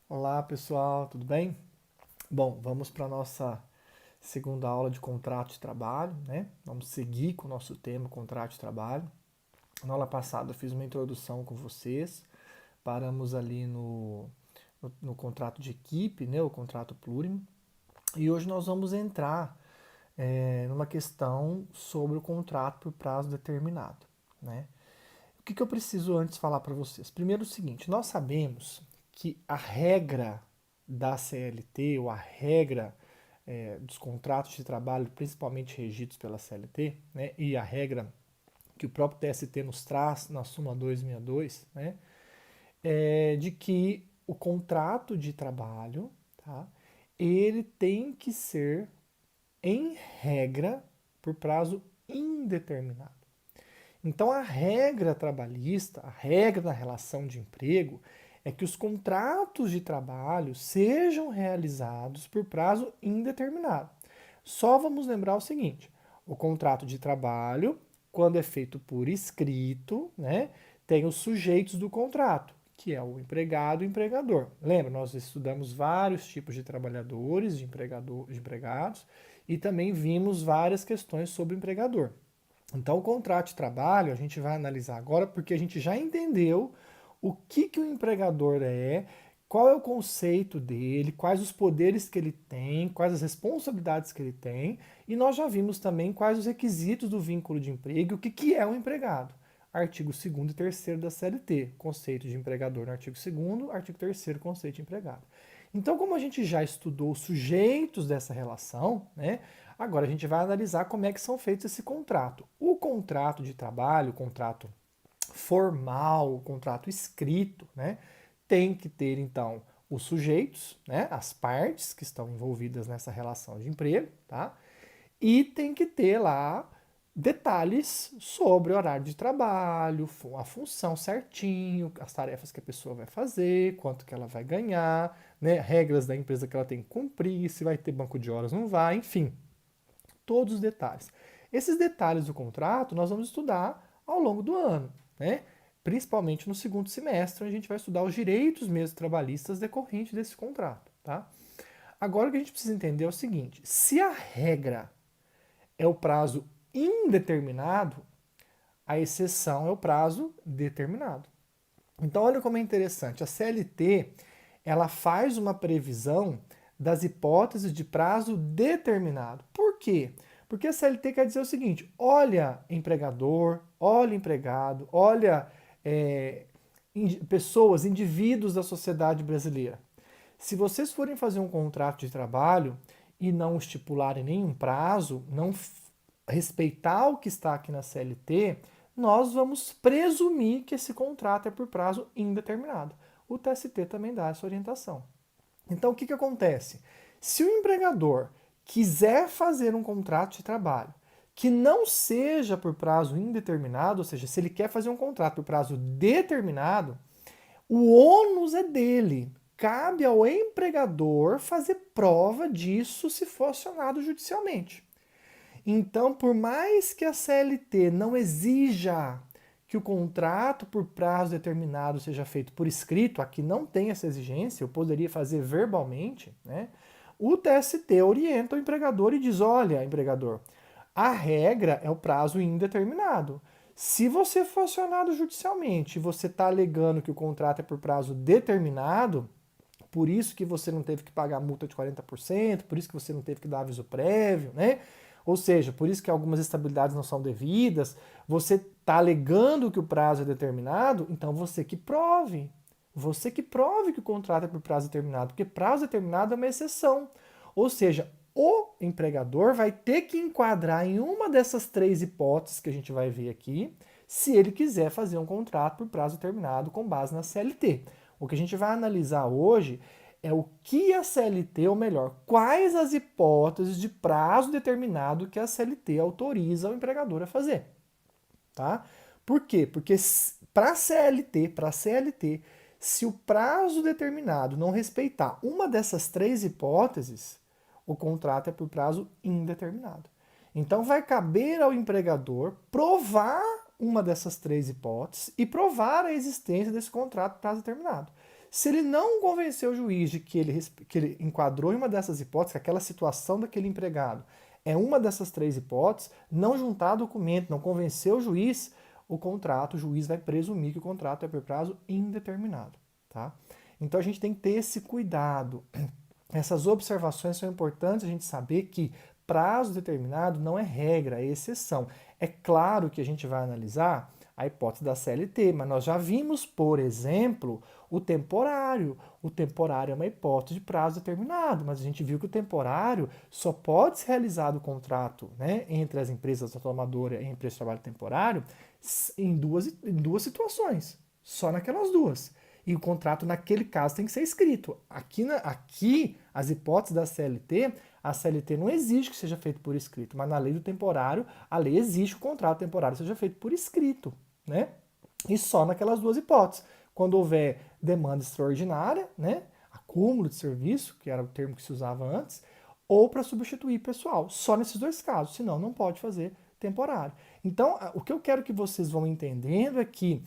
Olá pessoal, tudo bem? Bom, vamos para a nossa segunda aula de contrato de trabalho, né? Vamos seguir com o nosso tema contrato de trabalho. Na aula passada eu fiz uma introdução com vocês, paramos ali no contrato de equipe, né? O contrato plurimo, e hoje nós vamos entrar numa questão sobre o contrato por prazo determinado, né? O que eu preciso antes falar para vocês? Primeiro o seguinte, nós sabemos que a regra da CLT, ou a regra dos contratos de trabalho, principalmente regidos pela CLT, né, e a regra que o próprio TST nos traz na súmula 262, né, é de que o contrato de trabalho, tá, ele tem que ser, em regra, por prazo indeterminado. Então, a regra trabalhista, a regra da relação de emprego, é que os contratos de trabalho sejam realizados por prazo indeterminado. Só vamos lembrar o seguinte: o contrato de trabalho, quando é feito por escrito, né, tem os sujeitos do contrato, que é o empregado e o empregador. Lembra, nós estudamos vários tipos de trabalhadores, de empregados, e também vimos várias questões sobre o empregador. Então, o contrato de trabalho a gente vai analisar agora porque a gente já entendeu o que o empregador é, qual é o conceito dele, quais os poderes que ele tem, quais as responsabilidades que ele tem, e nós já vimos também quais os requisitos do vínculo de emprego e o que é um empregado. Artigo 2º e 3º da CLT, conceito de empregador no artigo 2º, artigo 3º, conceito de empregado. Então, como a gente já estudou os sujeitos dessa relação, né, agora a gente vai analisar como é que são feitos esse contrato. O contrato de trabalho, o contrato formal, o contrato escrito, né, tem que ter então os sujeitos, né, as partes que estão envolvidas nessa relação de emprego, tá? E tem que ter lá detalhes sobre o horário de trabalho, a função certinho, as tarefas que a pessoa vai fazer, quanto que ela vai ganhar, né, regras da empresa que ela tem que cumprir, se vai ter banco de horas, não vai, enfim, todos os detalhes. Esses detalhes do contrato nós vamos estudar ao longo do ano, né? Principalmente no segundo semestre, onde a gente vai estudar os direitos mesmo trabalhistas decorrentes desse contrato, tá? Agora o que a gente precisa entender é o seguinte: se a regra é o prazo indeterminado, a exceção é o prazo determinado. Então olha como é interessante, a CLT ela faz uma previsão das hipóteses de prazo determinado. Por quê? Porque a CLT quer dizer o seguinte: olha empregador, olha empregado, olha é, pessoas, indivíduos da sociedade brasileira. Se vocês forem fazer um contrato de trabalho e não estipularem nenhum prazo, não respeitar o que está aqui na CLT, nós vamos presumir que esse contrato é por prazo indeterminado. O TST também dá essa orientação. Então, o que acontece? Se o empregador quiser fazer um contrato de trabalho que não seja por prazo indeterminado, ou seja, se ele quer fazer um contrato por prazo determinado, o ônus é dele. Cabe ao empregador fazer prova disso se for acionado judicialmente. Então, por mais que a CLT não exija que o contrato por prazo determinado seja feito por escrito, aqui não tem essa exigência, eu poderia fazer verbalmente, né? O TST orienta o empregador e diz: olha, empregador, a regra é o prazo indeterminado. Se você for acionado judicialmente e você está alegando que o contrato é por prazo determinado, por isso que você não teve que pagar multa de 40%, por isso que você não teve que dar aviso prévio, né? Ou seja, por isso que algumas estabilidades não são devidas, você está alegando que o prazo é determinado, então você que prove. Você que prove que o contrato é por prazo determinado, porque prazo determinado é uma exceção. Ou seja, o empregador vai ter que enquadrar em uma dessas três hipóteses que a gente vai ver aqui, se ele quiser fazer um contrato por prazo determinado com base na CLT. O que a gente vai analisar hoje é o que a CLT, ou melhor, quais as hipóteses de prazo determinado que a CLT autoriza o empregador a fazer, tá? Por quê? Porque para a CLT, se o prazo determinado não respeitar uma dessas três hipóteses, o contrato é por prazo indeterminado. Então vai caber ao empregador provar uma dessas três hipóteses e provar a existência desse contrato por prazo determinado. Se ele não convencer o juiz de que ele enquadrou em uma dessas hipóteses, que aquela situação daquele empregado é uma dessas três hipóteses, não juntar documento, não convencer o juiz, o juiz vai presumir que o contrato é por prazo indeterminado, tá? Então a gente tem que ter esse cuidado. Essas observações são importantes a gente saber que prazo determinado não é regra, é exceção. É claro que a gente vai analisar a hipótese da CLT, mas nós já vimos, por exemplo, o temporário. O temporário é uma hipótese de prazo determinado, mas a gente viu que o temporário só pode ser realizado o contrato, né, entre as empresas automadoras e a empresa de trabalho temporário em duas situações, só naquelas duas. E o contrato, naquele caso, tem que ser escrito. Aqui as hipóteses da CLT, a CLT não exige que seja feito por escrito, mas na lei do temporário, a lei exige que o contrato temporário seja feito por escrito, né? E só naquelas duas hipóteses. Quando houver demanda extraordinária, né? Acúmulo de serviço, que era o termo que se usava antes, ou para substituir pessoal. Só nesses dois casos, senão não pode fazer temporário. Então, o que eu quero que vocês vão entendendo é que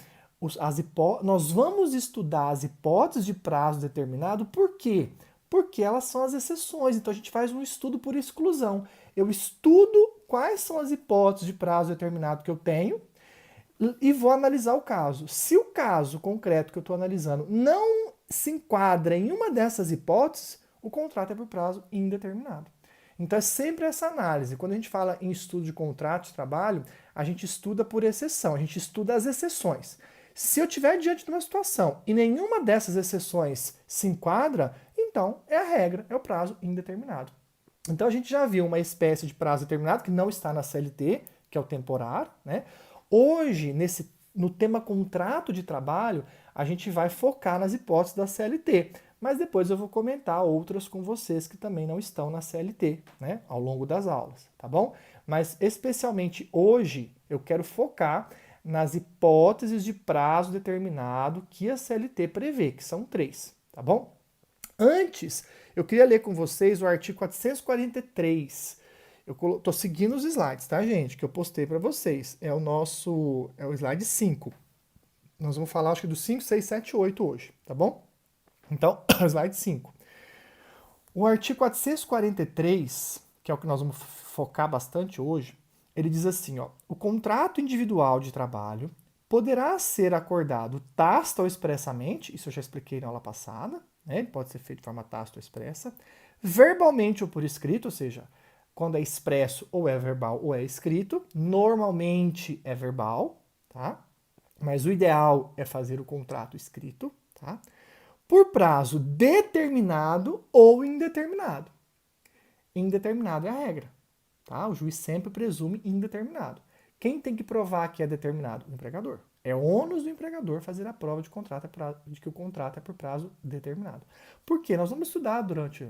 nós vamos estudar as hipóteses de prazo determinado, por quê? Porque elas são as exceções, então a gente faz um estudo por exclusão. Eu estudo quais são as hipóteses de prazo determinado que eu tenho e vou analisar o caso. Se o caso concreto que eu estou analisando não se enquadra em uma dessas hipóteses, o contrato é por prazo indeterminado. Então é sempre essa análise. Quando a gente fala em estudo de contrato de trabalho, a gente estuda por exceção, a gente estuda as exceções. Se eu estiver diante de uma situação e nenhuma dessas exceções se enquadra, então é a regra, é o prazo indeterminado. Então a gente já viu uma espécie de prazo determinado que não está na CLT, que é o temporário, né? Hoje, no tema contrato de trabalho, a gente vai focar nas hipóteses da CLT, mas depois eu vou comentar outras com vocês que também não estão na CLT, né, ao longo das aulas, tá bom? Mas especialmente hoje eu quero focar nas hipóteses de prazo determinado que a CLT prevê, que são 3, tá bom? Antes, eu queria ler com vocês o artigo 443. Eu tô seguindo os slides, tá, gente? Que eu postei para vocês. É o slide 5. Nós vamos falar, acho que do 5, 6, 7 e 8 hoje, tá bom? Então, slide 5. O artigo 443, que é o que nós vamos focar bastante hoje, ele diz assim, ó, o contrato individual de trabalho poderá ser acordado tácita ou expressamente, isso eu já expliquei na aula passada, né? Ele pode ser feito de forma tácita ou expressa, verbalmente ou por escrito, ou seja, quando é expresso ou é verbal ou é escrito, normalmente é verbal, tá? Mas o ideal é fazer o contrato escrito, tá? Por prazo determinado ou indeterminado. Indeterminado é a regra, tá? O juiz sempre presume indeterminado. Quem tem que provar que é determinado? O empregador. É ônus do empregador fazer a prova de que o contrato é por prazo determinado. Por quê? Nós vamos estudar durante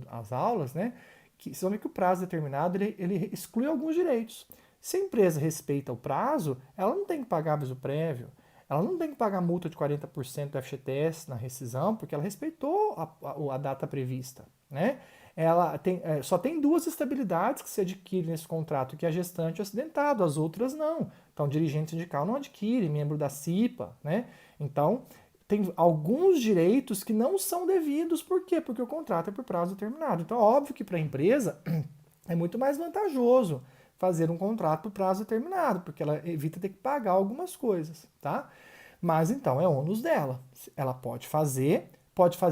as aulas, né? Que vocês vão ver que o prazo determinado ele exclui alguns direitos. Se a empresa respeita o prazo, ela não tem que pagar aviso prévio, ela não tem que pagar multa de 40% do FGTS na rescisão, porque ela respeitou a data prevista, né? Só tem duas estabilidades que se adquire nesse contrato, que é gestante e acidentado, as outras não. Então, dirigente sindical não adquire, membro da CIPA, né? Então, tem alguns direitos que não são devidos, por quê? Porque o contrato é por prazo determinado. Então, óbvio que para a empresa é muito mais vantajoso fazer um contrato por prazo determinado, porque ela evita ter que pagar algumas coisas, tá? Mas então é ônus dela. Ela pode fazer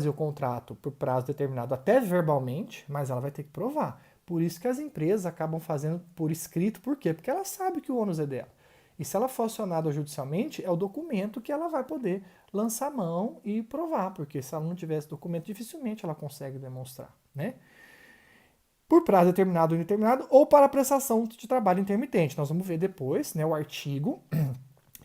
o contrato por prazo determinado até verbalmente, mas ela vai ter que provar. Por isso que as empresas acabam fazendo por escrito, por quê? Porque ela sabe que o ônus é dela. E se ela for acionada judicialmente, é o documento que ela vai poder lançar a mão e provar, porque se ela não tivesse documento, dificilmente ela consegue demonstrar, né? Por prazo determinado ou indeterminado, ou para prestação de trabalho intermitente. Nós vamos ver depois, né, o artigo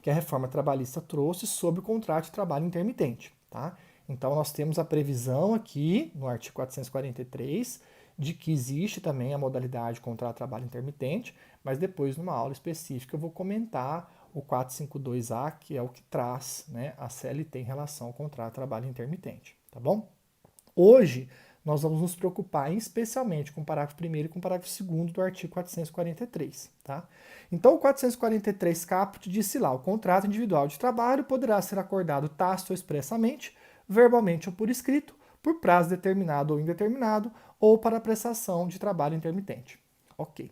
que a reforma trabalhista trouxe sobre o contrato de trabalho intermitente, tá? Então nós temos a previsão aqui no artigo 443 de que existe também a modalidade de contrato de trabalho intermitente, mas depois numa aula específica eu vou comentar o 452A, que é o que traz, né, a CLT em relação ao contrato de trabalho intermitente, tá bom? Hoje nós vamos nos preocupar especialmente com o parágrafo 1º e com o parágrafo 2º do artigo 443, tá? Então o 443 caput disse lá, o contrato individual de trabalho poderá ser acordado tácito ou expressamente, verbalmente ou por escrito, por prazo determinado ou indeterminado, ou para prestação de trabalho intermitente. Ok.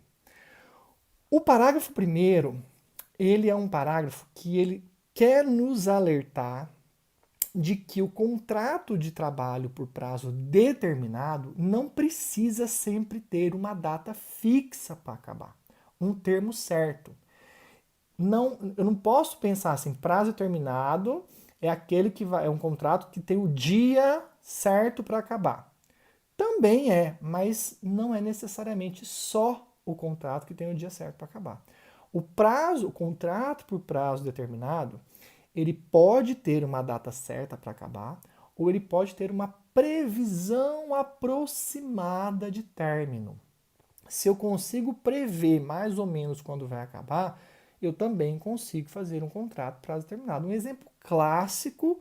O parágrafo primeiro, ele é um parágrafo que ele quer nos alertar de que o contrato de trabalho por prazo determinado não precisa sempre ter uma data fixa para acabar, um termo certo. Não, eu não posso pensar assim, prazo determinado é aquele que vai, é um contrato que tem o dia certo para acabar. Também é, mas não é necessariamente só o contrato que tem o dia certo para acabar. O contrato por prazo determinado, ele pode ter uma data certa para acabar, ou ele pode ter uma previsão aproximada de término. Se eu consigo prever mais ou menos quando vai acabar, eu também consigo fazer um contrato prazo determinado. Um exemplo clássico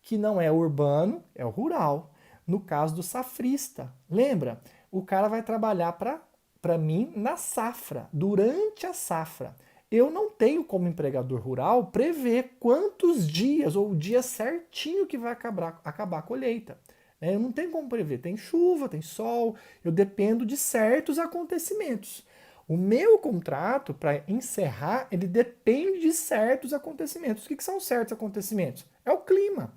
que não é urbano é o rural. No caso do safrista. Lembra? O cara vai trabalhar para mim na safra, durante a safra. Eu não tenho como empregador rural prever quantos dias ou o dia certinho que vai acabar a colheita. Eu não tenho como prever. Tem chuva, tem sol, eu dependo de certos acontecimentos. O meu contrato, para encerrar, ele depende de certos acontecimentos. O que são certos acontecimentos? É o clima,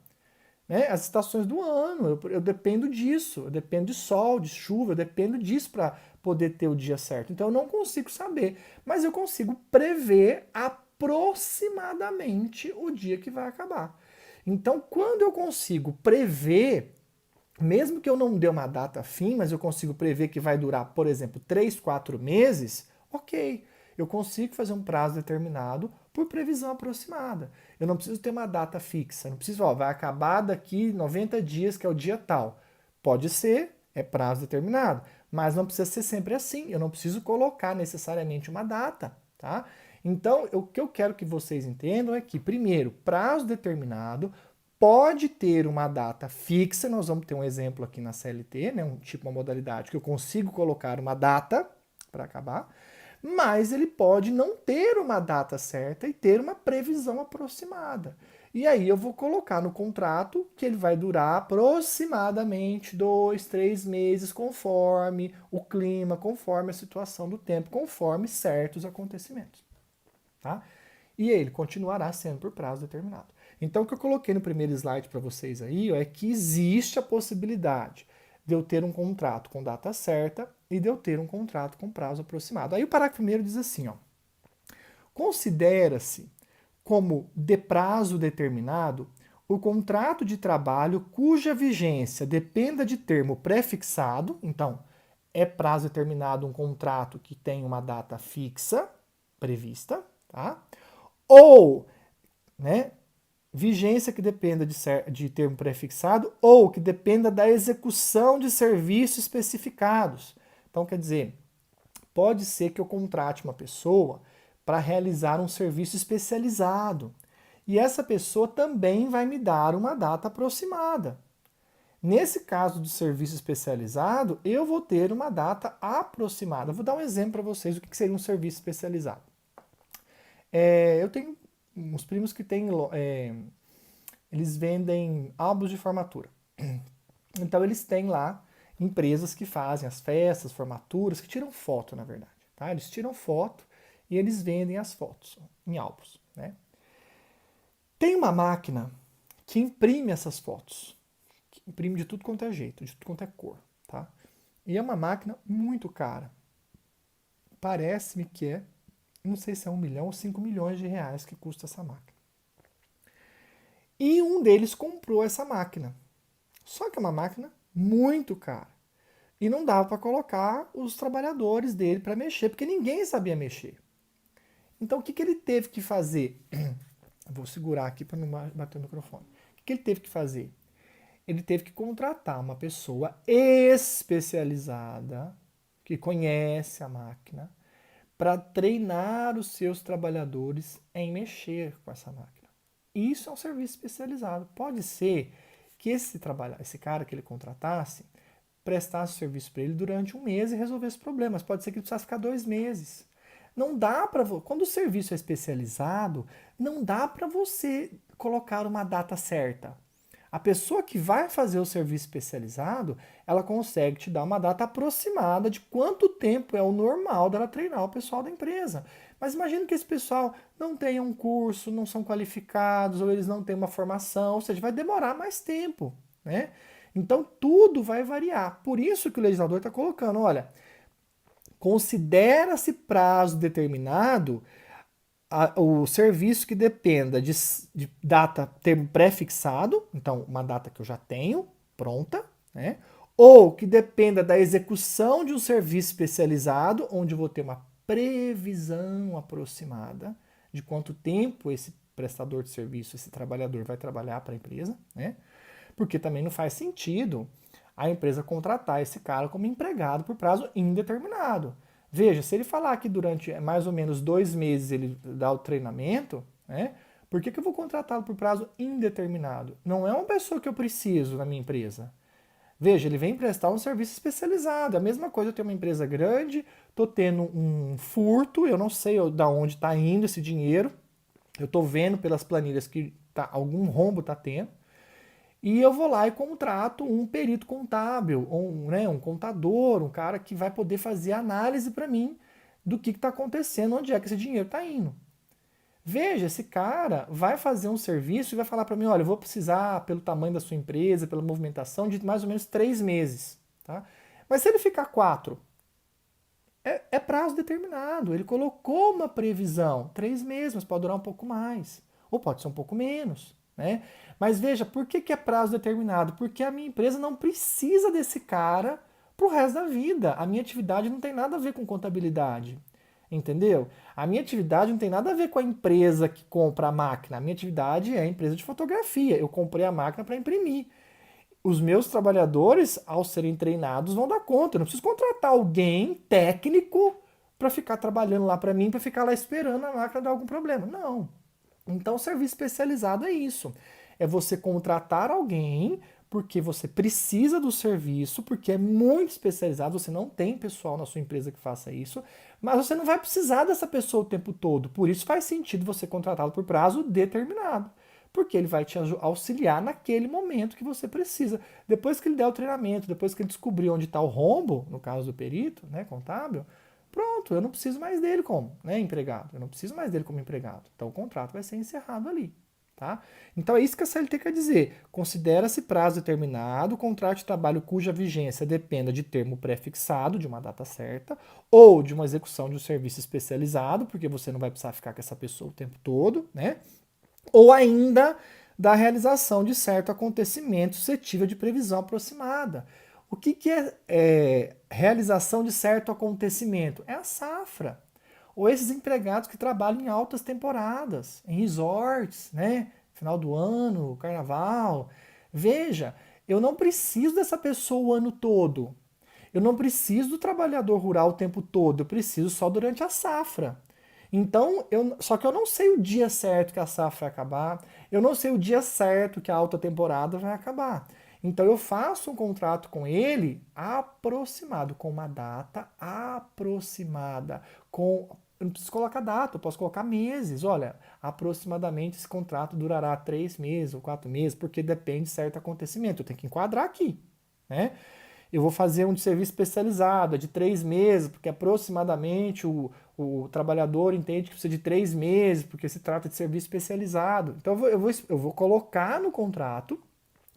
né? As estações do ano, eu dependo disso, eu dependo de sol, de chuva, eu dependo disso para poder ter o dia certo. Então eu não consigo saber, mas eu consigo prever aproximadamente o dia que vai acabar. Então, quando eu consigo prever, mesmo que eu não dê uma data fim, mas eu consigo prever que vai durar, por exemplo, 3, 4 meses, ok. Eu consigo fazer um prazo determinado por previsão aproximada. Eu não preciso ter uma data fixa. Não preciso, vai acabar daqui 90 dias, que é o dia tal. Pode ser, é prazo determinado, mas não precisa ser sempre assim. Eu não preciso colocar necessariamente uma data, tá? Então, o que eu quero que vocês entendam é que, primeiro, prazo determinado pode ter uma data fixa. Nós vamos ter um exemplo aqui na CLT, né, um tipo, uma modalidade que eu consigo colocar uma data para acabar, mas ele pode não ter uma data certa e ter uma previsão aproximada. E aí eu vou colocar no contrato que ele vai durar aproximadamente 2, 3 meses, conforme o clima, conforme a situação do tempo, conforme certos acontecimentos. Tá? E ele continuará sendo por prazo determinado. Então, o que eu coloquei no primeiro slide para vocês aí é que existe a possibilidade de eu ter um contrato com data certa e de eu ter um contrato com prazo aproximado. Aí o parágrafo primeiro diz assim, ó: considera-se como de prazo determinado o contrato de trabalho cuja vigência dependa de termo prefixado. Então, é prazo determinado um contrato que tem uma data fixa prevista, tá? Ou, né, vigência que dependa de termo prefixado ou que dependa da execução de serviços especificados. Então, quer dizer, pode ser que eu contrate uma pessoa para realizar um serviço especializado. E essa pessoa também vai me dar uma data aproximada. Nesse caso do serviço especializado, eu vou ter uma data aproximada. Eu vou dar um exemplo para vocês do que seria um serviço especializado. Eu tenho uns primos que têm, eles vendem álbuns de formatura. Então eles têm lá empresas que fazem as festas, formaturas, que tiram foto, na verdade. Tá? Eles tiram foto e eles vendem as fotos em álbuns. Né? Tem uma máquina que imprime essas fotos. Que imprime de tudo quanto é jeito, de tudo quanto é cor. Tá? E é uma máquina muito cara. Parece-me que não sei se é 1 milhão ou 5 milhões de reais que custa essa máquina. E um deles comprou essa máquina. Só que é uma máquina muito cara. E não dava para colocar os trabalhadores dele para mexer, porque ninguém sabia mexer. Então o que ele teve que fazer? Vou segurar aqui para não bater o microfone. O que ele teve que fazer? Ele teve que contratar uma pessoa especializada, que conhece a máquina, para treinar os seus trabalhadores em mexer com essa máquina. Isso é um serviço especializado. Pode ser que esse cara que ele contratasse prestasse o serviço para ele durante 1 mês e resolvesse problemas. Pode ser que ele precisasse ficar 2 meses. Não dá para quando o serviço é especializado, não dá para você colocar uma data certa. A pessoa que vai fazer o serviço especializado, ela consegue te dar uma data aproximada de quanto tempo é o normal dela treinar o pessoal da empresa. Mas imagina que esse pessoal não tenha um curso, não são qualificados, ou eles não têm uma formação, ou seja, vai demorar mais tempo, né? Então tudo vai variar. Por isso que o legislador está colocando, olha, considera-se prazo determinado o serviço que dependa de data, termo pré-fixado, então uma data que eu já tenho pronta, né? Ou que dependa da execução de um serviço especializado, onde eu vou ter uma previsão aproximada de quanto tempo esse prestador de serviço, esse trabalhador vai trabalhar para a empresa, né? Porque também não faz sentido a empresa contratar esse cara como empregado por prazo indeterminado. Veja, se ele falar que durante mais ou menos 2 meses ele dá o treinamento, né? Por que eu vou contratá-lo por prazo indeterminado? Não é uma pessoa que eu preciso na minha empresa. Veja, ele vem prestar um serviço especializado. A mesma coisa, eu tenho uma empresa grande, estou tendo um furto, eu não sei da onde está indo esse dinheiro, eu estou vendo pelas planilhas que algum rombo está tendo, e eu vou lá e contrato um perito contábil, um contador, um cara que vai poder fazer análise para mim do que está acontecendo, onde é que esse dinheiro está indo. Veja, esse cara vai fazer um serviço e vai falar para mim, olha, eu vou precisar, pelo tamanho da sua empresa, pela movimentação, de mais ou menos 3 meses. Tá? Mas se ele ficar 4, é prazo determinado. Ele colocou uma previsão, 3 meses, mas pode durar um pouco mais. Ou pode ser um pouco menos. Né? Mas veja, por que é prazo determinado? Porque a minha empresa não precisa desse cara para o resto da vida. A minha atividade não tem nada a ver com contabilidade. Entendeu? A minha atividade não tem nada a ver com a empresa que compra a máquina. A minha atividade é a empresa de fotografia. Eu comprei a máquina para imprimir. Os meus trabalhadores, ao serem treinados, vão dar conta. Eu não preciso contratar alguém técnico para ficar trabalhando lá para mim, para ficar lá esperando a máquina dar algum problema. Não. Então, o serviço especializado é isso. É você contratar alguém porque você precisa do serviço, porque é muito especializado, você não tem pessoal na sua empresa que faça isso, mas você não vai precisar dessa pessoa o tempo todo. Por isso faz sentido você contratá-lo por prazo determinado, porque ele vai te auxiliar naquele momento que você precisa. Depois que ele der o treinamento, depois que ele descobrir onde está o rombo, no caso do perito, né, contábil, pronto, eu não preciso mais dele como, né, empregado. Eu não preciso mais dele como empregado. Então o contrato vai ser encerrado ali. Tá? Então é isso que a CLT quer dizer. Considera-se prazo determinado, contrato de trabalho cuja vigência dependa de termo pré-fixado, de uma data certa, ou de uma execução de um serviço especializado, porque você não vai precisar ficar com essa pessoa o tempo todo, né? Ou ainda da realização de certo acontecimento suscetível de previsão aproximada. O que é realização de certo acontecimento? É a safra. Ou esses empregados que trabalham em altas temporadas, em resorts, né? Final do ano, carnaval. Veja, eu não preciso dessa pessoa o ano todo. Eu não preciso do trabalhador rural o tempo todo. Eu preciso só durante a safra. Então, só que eu não sei o dia certo que a safra vai acabar. Eu não sei o dia certo que a alta temporada vai acabar. Então eu faço um contrato com ele aproximado, com uma data aproximada, eu não preciso colocar data, eu posso colocar meses. Olha, aproximadamente esse contrato durará 3 meses ou 4 meses, porque depende de certo acontecimento. Eu tenho que enquadrar aqui, né? Eu vou fazer um serviço especializado, de 3 meses, porque aproximadamente o trabalhador entende que precisa de 3 meses, porque se trata de serviço especializado. Então eu vou colocar no contrato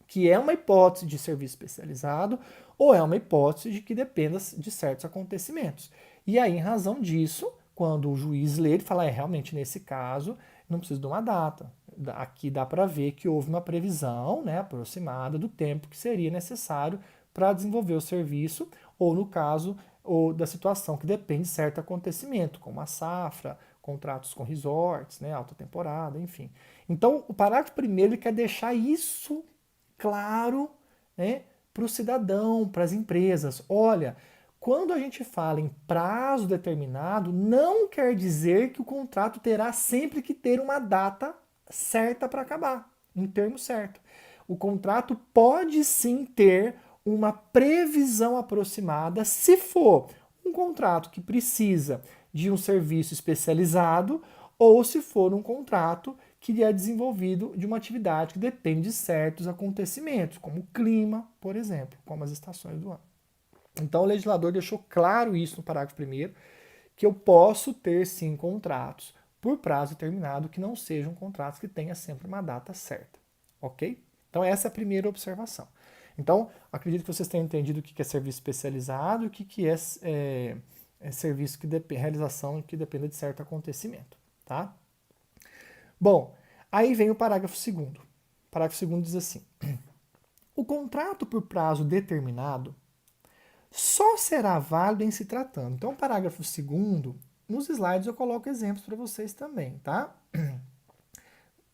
que é uma hipótese de serviço especializado ou é uma hipótese de que dependa de certos acontecimentos. E aí, em razão disso, quando o juiz lê, ele fala, realmente nesse caso, não precisa de uma data. Aqui dá para ver que houve uma previsão, né, aproximada do tempo que seria necessário para desenvolver o serviço, ou no caso, ou da situação que depende de certo acontecimento, como a safra, contratos com resorts, né, alta temporada, enfim. Então, o parágrafo primeiro ele quer deixar isso claro, né, para o cidadão, para as empresas. Olha, quando a gente fala em prazo determinado, não quer dizer que o contrato terá sempre que ter uma data certa para acabar, em termo certo. O contrato pode sim ter uma previsão aproximada, se for um contrato que precisa de um serviço especializado ou se for um contrato que é desenvolvido de uma atividade que depende de certos acontecimentos, como o clima, por exemplo, como as estações do ano. Então o legislador deixou claro isso no parágrafo 1º, que eu posso ter sim contratos por prazo determinado que não sejam contratos que tenham sempre uma data certa, ok? Então essa é a primeira observação. Então, acredito que vocês tenham entendido o que é serviço especializado e o que é serviço realização que dependa de certo acontecimento, tá? Bom, aí vem o parágrafo 2º. O parágrafo 2º diz assim: o contrato por prazo determinado só será válido em se tratando. Então, o parágrafo 2º, nos slides eu coloco exemplos para vocês também, tá?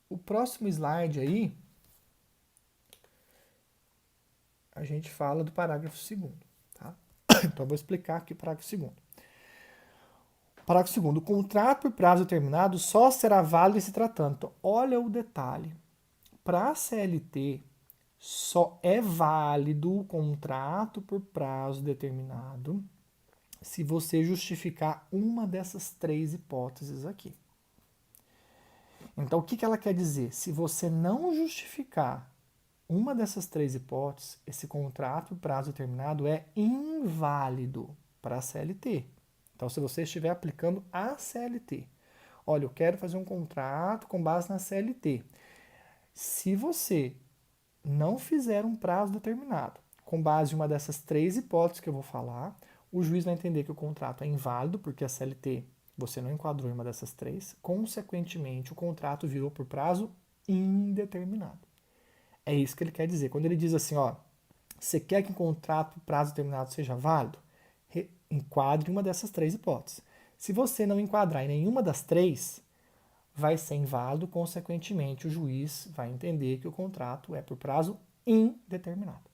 O próximo slide aí, a gente fala do parágrafo 2º, tá? Então, eu vou explicar aqui o parágrafo 2º. Parágrafo 2º, o contrato por prazo determinado só será válido em se tratando. Então, olha o detalhe. Para a CLT, só é válido o contrato por prazo determinado se você justificar uma dessas 3 hipóteses aqui. Então, o que ela quer dizer? Se você não justificar uma dessas 3 hipóteses, esse contrato por prazo determinado é inválido para a CLT. Então, se você estiver aplicando a CLT, olha, eu quero fazer um contrato com base na CLT. Se você não fizer um prazo determinado, com base em uma dessas 3 hipóteses que eu vou falar, o juiz vai entender que o contrato é inválido, porque a CLT você não enquadrou em uma dessas 3, consequentemente o contrato virou por prazo indeterminado. É isso que ele quer dizer. Quando ele diz assim, ó, você quer que um contrato por prazo determinado seja válido? Enquadre uma dessas 3 hipóteses. Se você não enquadrar em nenhuma das 3, vai ser inválido, consequentemente o juiz vai entender que o contrato é por prazo indeterminado.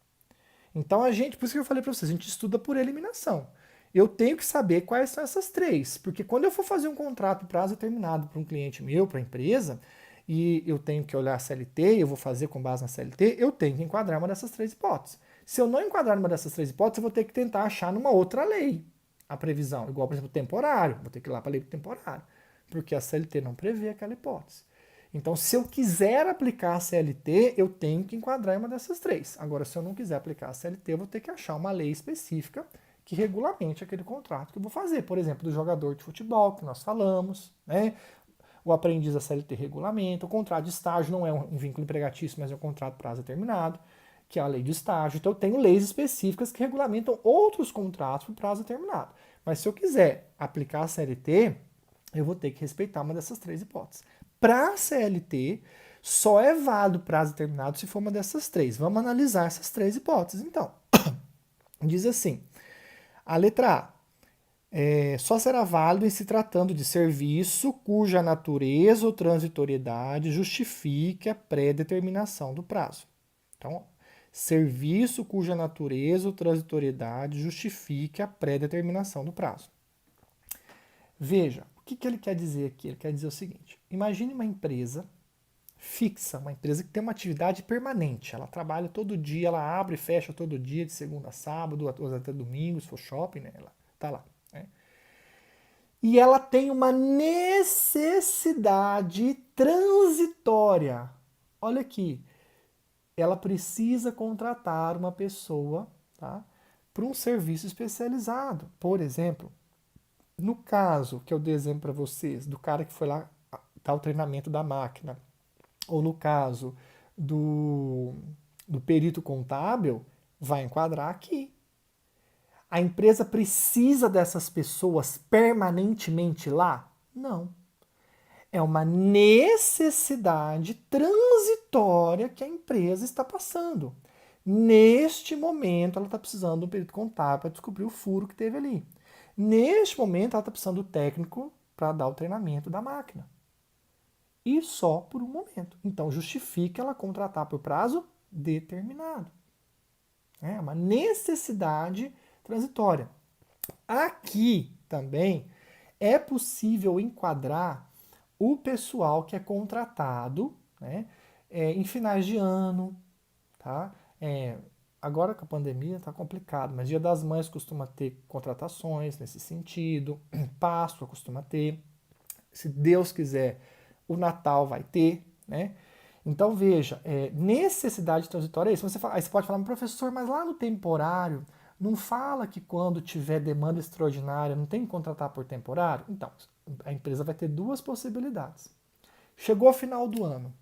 Então por isso que eu falei para vocês, a gente estuda por eliminação. Eu tenho que saber quais são essas 3, porque quando eu for fazer um contrato por prazo determinado para um cliente meu, para a empresa, e eu tenho que olhar a CLT, eu vou fazer com base na CLT, eu tenho que enquadrar uma dessas 3 hipóteses. Se eu não enquadrar numa dessas 3 hipóteses, eu vou ter que tentar achar numa outra lei a previsão, igual, por exemplo, temporário, vou ter que ir lá para a lei do temporário, porque a CLT não prevê aquela hipótese. Então, se eu quiser aplicar a CLT, eu tenho que enquadrar em uma dessas 3. Agora, se eu não quiser aplicar a CLT, eu vou ter que achar uma lei específica que regulamente aquele contrato que eu vou fazer. Por exemplo, do jogador de futebol, que nós falamos, né? O aprendiz da CLT regulamenta, o contrato de estágio não é um vínculo empregatício, mas é um contrato prazo determinado, que é a lei de estágio. Então, eu tenho leis específicas que regulamentam outros contratos por prazo determinado. Mas se eu quiser aplicar a CLT, eu vou ter que respeitar uma dessas 3 hipóteses. Para a CLT, só é válido prazo determinado se for uma dessas 3. Vamos analisar essas 3 hipóteses, então. Diz assim, a letra A, só será válido em se tratando de serviço cuja natureza ou transitoriedade justifique a pré-determinação do prazo. Então, serviço cuja natureza ou transitoriedade justifique a pré-determinação do prazo. Veja, o que ele quer dizer aqui? Ele quer dizer o seguinte, imagine uma empresa fixa, uma empresa que tem uma atividade permanente, ela trabalha todo dia, ela abre e fecha todo dia, de segunda a sábado, ou até domingo, se for shopping, né? Ela tá lá. Né? E ela tem uma necessidade transitória. Olha aqui, ela precisa contratar uma pessoa, tá, para um serviço especializado. Por exemplo, no caso que eu dei exemplo para vocês, do cara que foi lá dar o treinamento da máquina, ou no caso do perito contábil, vai enquadrar aqui. A empresa precisa dessas pessoas permanentemente lá? Não. É uma necessidade transitória que a empresa está passando. Neste momento, ela está precisando do perito contábil para descobrir o furo que teve ali. Neste momento, ela está precisando do técnico para dar o treinamento da máquina. E só por um momento. Então, justifica ela contratar por prazo determinado. É uma necessidade transitória. Aqui também é possível enquadrar o pessoal que é contratado, né, em finais de ano, tá? Agora com a pandemia está complicado, mas Dia das Mães costuma ter contratações nesse sentido, Páscoa costuma ter. Se Deus quiser, o Natal vai ter, né? Então, veja, necessidade transitória é isso. Aí você pode falar, professor, mas lá no temporário, não fala que quando tiver demanda extraordinária não tem que contratar por temporário? Então, a empresa vai ter duas possibilidades. Chegou ao final do ano.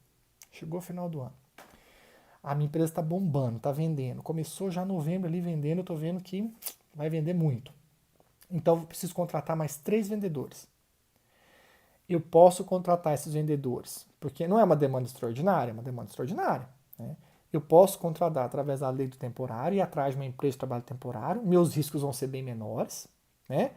A minha empresa está bombando, está vendendo. Começou já novembro ali vendendo, eu estou vendo que vai vender muito. Então, eu preciso contratar mais 3 vendedores. Eu posso contratar esses vendedores, porque não é uma demanda extraordinária, é uma demanda extraordinária. Né? Eu posso contratar através da lei do temporário e atrás de uma empresa de trabalho temporário, meus riscos vão ser bem menores, né?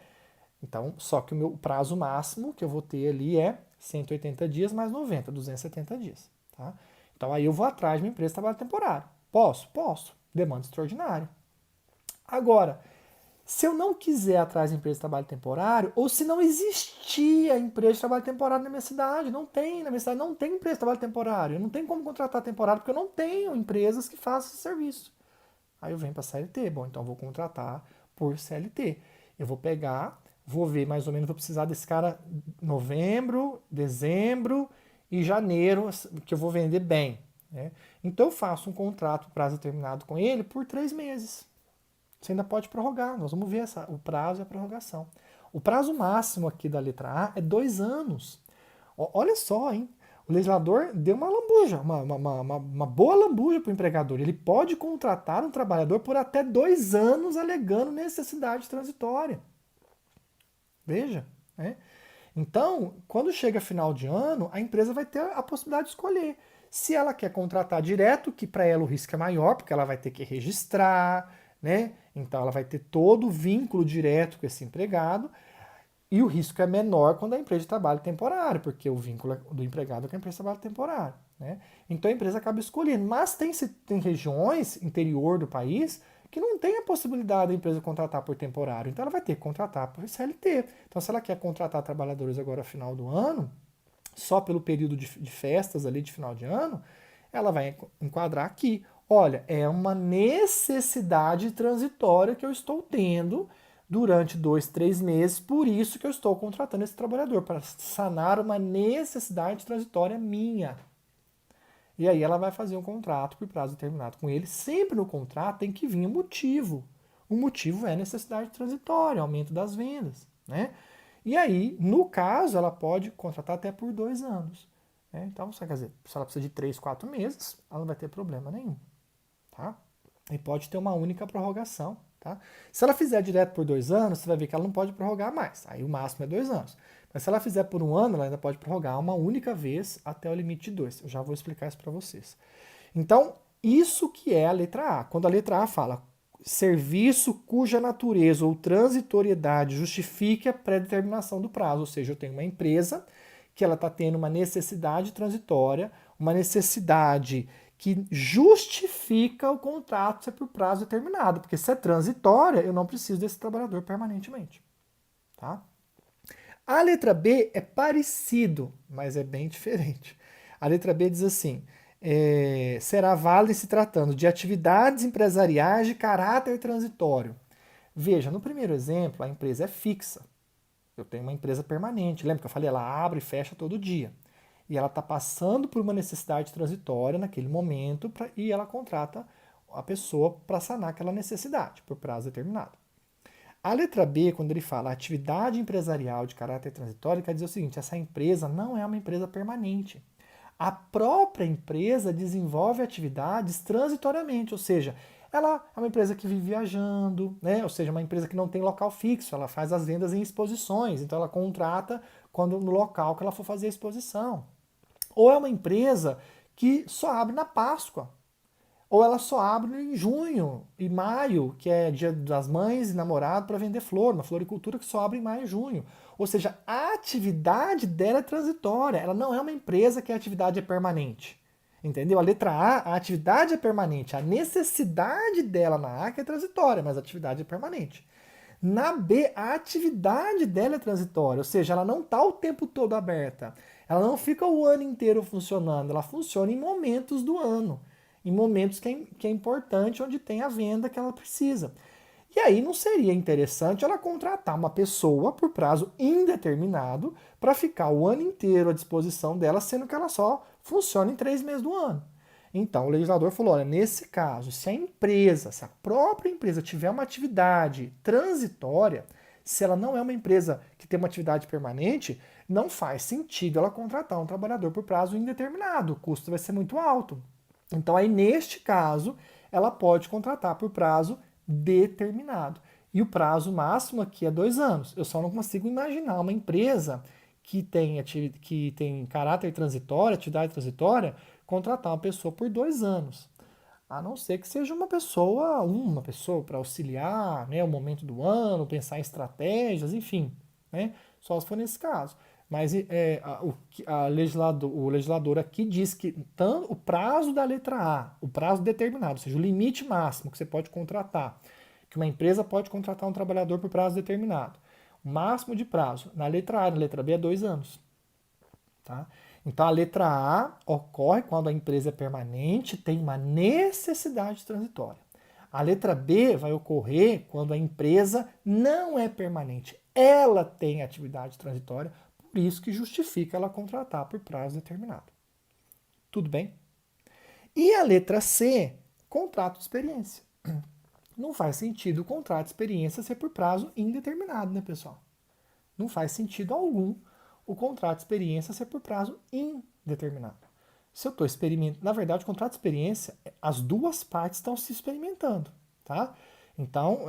Então, só que o meu prazo máximo que eu vou ter ali é 180 dias mais 90, 270 dias. Tá? Então, aí eu vou atrás de uma empresa de trabalho temporário. Posso? Posso. Demanda extraordinária. Agora, se eu não quiser atrás de empresa de trabalho temporário, ou se não existia empresa de trabalho temporário na minha cidade, não tem, na minha cidade não tem empresa de trabalho temporário, eu não tenho como contratar temporário porque eu não tenho empresas que façam esse serviço. Aí eu venho para a CLT, bom, então eu vou contratar por CLT. Eu vou pegar, vou ver mais ou menos, vou precisar desse cara novembro, dezembro e janeiro, que eu vou vender bem. Né? Então eu faço um contrato prazo determinado com ele por 3 meses. Você ainda pode prorrogar, nós vamos ver o prazo e a prorrogação. O prazo máximo aqui da letra A é 2 anos. Olha só, hein? O legislador deu uma lambuja, uma boa lambuja para o empregador. Ele pode contratar um trabalhador por até 2 anos alegando necessidade transitória. Veja, né? Então, quando chega final de ano, a empresa vai ter a possibilidade de escolher. Se ela quer contratar direto, que para ela o risco é maior, porque ela vai ter que registrar, né? Então ela vai ter todo o vínculo direto com esse empregado, e o risco é menor quando a empresa de trabalho temporário, porque o vínculo do empregado é com a empresa de trabalho temporário. Né? Então a empresa acaba escolhendo. Mas tem regiões, interior do país, que não tem a possibilidade da empresa contratar por temporário. Então ela vai ter que contratar por CLT. Então se ela quer contratar trabalhadores agora no final do ano, só pelo período de festas ali de final de ano, ela vai enquadrar aqui. Olha, é uma necessidade transitória que eu estou tendo durante 2, 3 meses, por isso que eu estou contratando esse trabalhador, para sanar uma necessidade transitória minha. E aí ela vai fazer um contrato por prazo determinado com ele. Sempre no contrato tem que vir um motivo. O motivo é necessidade transitória, aumento das vendas. Né? E aí, no caso, ela pode contratar até por 2 anos. Né? Então, quer dizer, se ela precisa de 3, 4 meses, ela não vai ter problema nenhum. Tá? E pode ter uma única prorrogação. Tá? Se ela fizer direto por 2 anos, você vai ver que ela não pode prorrogar mais. Aí o máximo é 2 anos. Mas se ela fizer por 1 ano, ela ainda pode prorrogar uma única vez até o limite de 2. Eu já vou explicar isso para vocês. Então, isso que é a letra A. Quando a letra A fala serviço cuja natureza ou transitoriedade justifique a pré-determinação do prazo, ou seja, eu tenho uma empresa que ela está tendo uma necessidade transitória, uma necessidade que justifica o contrato ser por prazo determinado, porque se é transitória, eu não preciso desse trabalhador permanentemente. Tá? A letra B é parecido, mas é bem diferente. A letra B diz assim: será válida se tratando de atividades empresariais de caráter transitório. Veja, no primeiro exemplo, a empresa é fixa. Eu tenho uma empresa permanente. Lembra que eu falei? Ela abre e fecha todo dia. E ela está passando por uma necessidade transitória naquele momento e ela contrata a pessoa para sanar aquela necessidade por prazo determinado. A letra B, quando ele fala atividade empresarial de caráter transitório, quer dizer o seguinte: essa empresa não é uma empresa permanente. A própria empresa desenvolve atividades transitoriamente, ou seja, ela é uma empresa que vive viajando, né? Ou seja, uma empresa que não tem local fixo, ela faz as vendas em exposições, então ela contrata quando no local que ela for fazer a exposição. Ou é uma empresa que só abre na Páscoa, ou ela só abre em junho e maio, que é dia das mães e namorado, para vender flor, uma floricultura que só abre em maio e junho. Ou seja, a atividade dela é transitória, ela não é uma empresa que a atividade é permanente. Entendeu? A letra A atividade é permanente, a necessidade dela na A que é transitória, mas a atividade é permanente. Na B, a atividade dela é transitória, ou seja, ela não está o tempo todo aberta. Ela não fica o ano inteiro funcionando, ela funciona em momentos do ano, em momentos que é importante, onde tem a venda que ela precisa. E aí não seria interessante ela contratar uma pessoa por prazo indeterminado para ficar o ano inteiro à disposição dela, sendo que ela só funciona em 3 meses do ano. Então o legislador falou, olha, nesse caso, se a empresa, se a própria empresa tiver uma atividade transitória, se ela não é uma empresa que tem uma atividade permanente, não faz sentido ela contratar um trabalhador por prazo indeterminado, o custo vai ser muito alto. Então aí neste caso, ela pode contratar por prazo determinado. E o prazo máximo aqui é 2 anos. Eu só não consigo imaginar uma empresa que tem caráter transitório, atividade transitória, contratar uma pessoa por 2 anos. A não ser que seja uma pessoa para auxiliar, né, o momento do ano, pensar em estratégias, enfim, né, só se for nesse caso. Mas o legislador aqui diz que tanto o prazo da letra A, o prazo determinado, ou seja, o limite máximo que você pode contratar, que uma empresa pode contratar um trabalhador por prazo determinado. O máximo de prazo na letra A e na letra B é 2 anos. Tá? Então a letra A ocorre quando a empresa é permanente, tem uma necessidade transitória. A letra B vai ocorrer quando a empresa não é permanente, ela tem atividade transitória, por isso que justifica ela contratar por prazo determinado. Tudo bem? E a letra C, contrato de experiência. Não faz sentido o contrato de experiência ser por prazo indeterminado, né, pessoal? Não faz sentido algum o contrato de experiência ser por prazo indeterminado. Se eu estou experimentando, na verdade, o contrato de experiência, as duas partes estão se experimentando, tá? Então,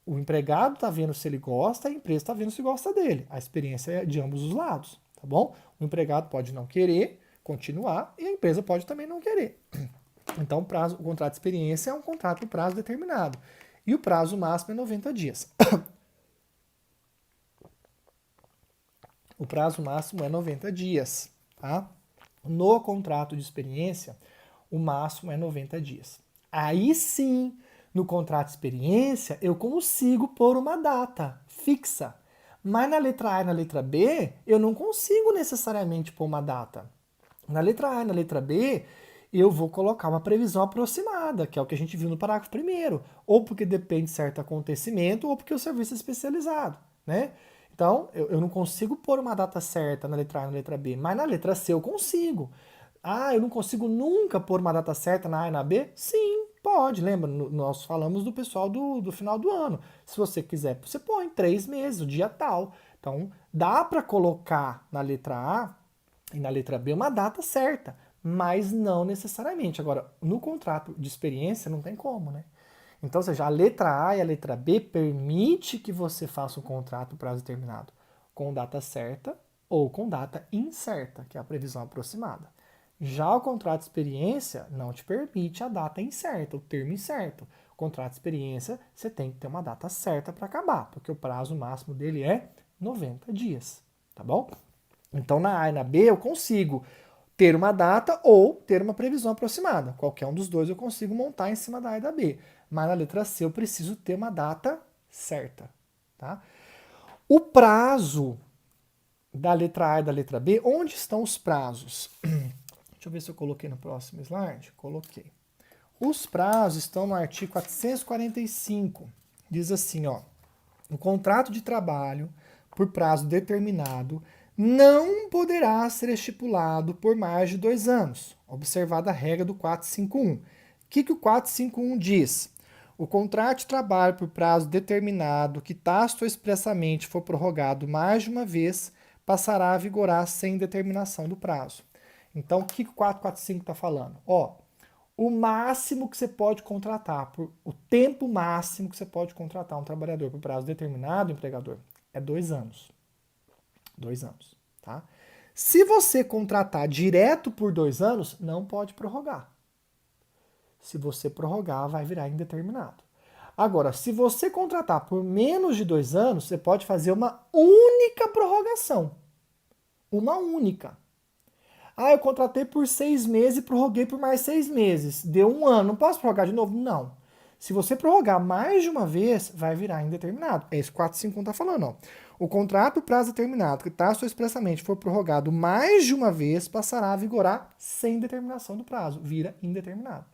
o empregado está vendo se ele gosta, a empresa está vendo se gosta dele. A experiência é de ambos os lados, tá bom? O empregado pode não querer continuar e a empresa pode também não querer. Então, o contrato de experiência é um contrato por prazo determinado. E o prazo máximo é 90 dias. O prazo máximo é 90 dias, tá? No contrato de experiência, o máximo é 90 dias. Aí sim, no contrato de experiência, eu consigo pôr uma data fixa. Mas na letra A e na letra B, eu não consigo necessariamente pôr uma data. Na letra A e na letra B, eu vou colocar uma previsão aproximada, que é o que a gente viu no parágrafo primeiro, ou porque depende de certo acontecimento, ou porque o serviço é especializado, né? Então, eu não consigo pôr uma data certa na letra A e na letra B, mas na letra C eu consigo. Ah, eu não consigo nunca pôr uma data certa na A e na B? Sim, pode. Lembra, nós falamos do pessoal do final do ano. Se você quiser, você põe 3 meses, o dia tal. Então, dá para colocar na letra A e na letra B uma data certa, mas não necessariamente. Agora, no contrato de experiência não tem como, né? Então, ou seja, a letra A e a letra B permite que você faça um contrato por prazo determinado com data certa ou com data incerta, que é a previsão aproximada. Já o contrato de experiência não te permite a data incerta, o termo incerto. O contrato de experiência, você tem que ter uma data certa para acabar, porque o prazo máximo dele é 90 dias, tá bom? Então, na A e na B, eu consigo ter uma data ou ter uma previsão aproximada. Qualquer um dos dois eu consigo montar em cima da A e da B. Mas na letra C eu preciso ter uma data certa. Tá? O prazo da letra A e da letra B, onde estão os prazos? Deixa eu ver se eu coloquei no próximo slide. Coloquei. Os prazos estão no artigo 445. Diz assim, ó, o contrato de trabalho por prazo determinado não poderá ser estipulado por mais de 2 anos, observada a regra do 451. O que o 451 diz? O contrato de trabalho por prazo determinado que tácito ou expressamente for prorrogado mais de uma vez passará a vigorar sem determinação do prazo. Então, o que o 445 está falando? Ó, o máximo que você pode contratar, o tempo máximo que você pode contratar um trabalhador por prazo determinado, empregador, é 2 anos. 2 anos, tá? Se você contratar direto por 2 anos, não pode prorrogar. Se você prorrogar, vai virar indeterminado. Agora, se você contratar por menos de 2 anos, você pode fazer uma única prorrogação. Uma única. Ah, eu contratei por 6 meses e prorroguei por mais 6 meses. Deu 1 ano. Não posso prorrogar de novo? Não. Se você prorrogar mais de uma vez, vai virar indeterminado. É isso que o 451 está falando. Ó. O contrato prazo determinado, que tácito ou expressamente for prorrogado mais de uma vez, passará a vigorar sem determinação do prazo. Vira indeterminado.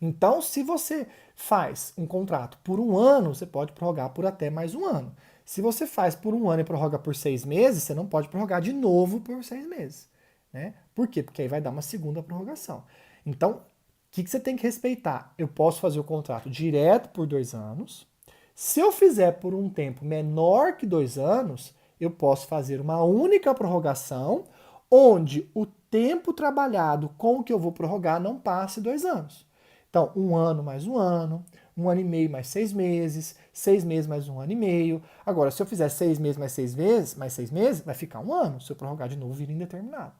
Então, se você faz um contrato por um ano, você pode prorrogar por até mais um ano. Se você faz por um ano e prorroga por 6 meses, você não pode prorrogar de novo por 6 meses. Né? Por quê? Porque aí vai dar uma segunda prorrogação. Então, o que você tem que respeitar? Eu posso fazer o contrato direto por 2 anos. Se eu fizer por um tempo menor que 2 anos, eu posso fazer uma única prorrogação, onde o tempo trabalhado com o que eu vou prorrogar não passe 2 anos. Então, um ano mais um ano e meio mais 6 meses, 6 meses mais um ano e meio. Agora, se eu fizer 6 meses mais 6 meses, vai ficar um ano. Se eu prorrogar de novo, vira indeterminado.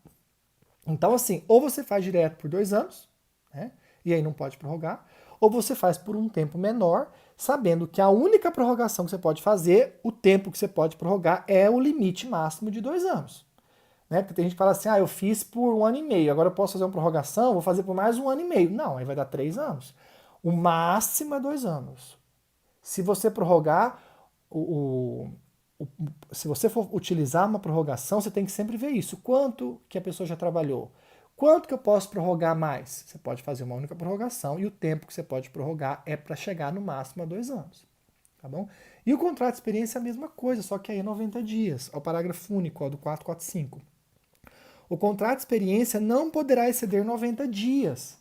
Então, assim, ou você faz direto por 2 anos, né? E aí não pode prorrogar, ou você faz por um tempo menor, sabendo que a única prorrogação que você pode fazer, o tempo que você pode prorrogar, é o limite máximo de 2 anos. Né? Porque tem gente que fala assim, eu fiz por um ano e meio, agora eu posso fazer uma prorrogação, vou fazer por mais um ano e meio. Não, aí vai dar 3 anos. O máximo é 2 anos. Se você prorrogar, o, o, se você for utilizar uma prorrogação, você tem que sempre ver isso. Quanto que a pessoa já trabalhou? Quanto que eu posso prorrogar mais? Você pode fazer uma única prorrogação e o tempo que você pode prorrogar é para chegar no máximo a 2 anos. Tá bom? E o contrato de experiência é a mesma coisa, só que aí é 90 dias. É o parágrafo único, ó, do 445. O contrato de experiência não poderá exceder 90 dias.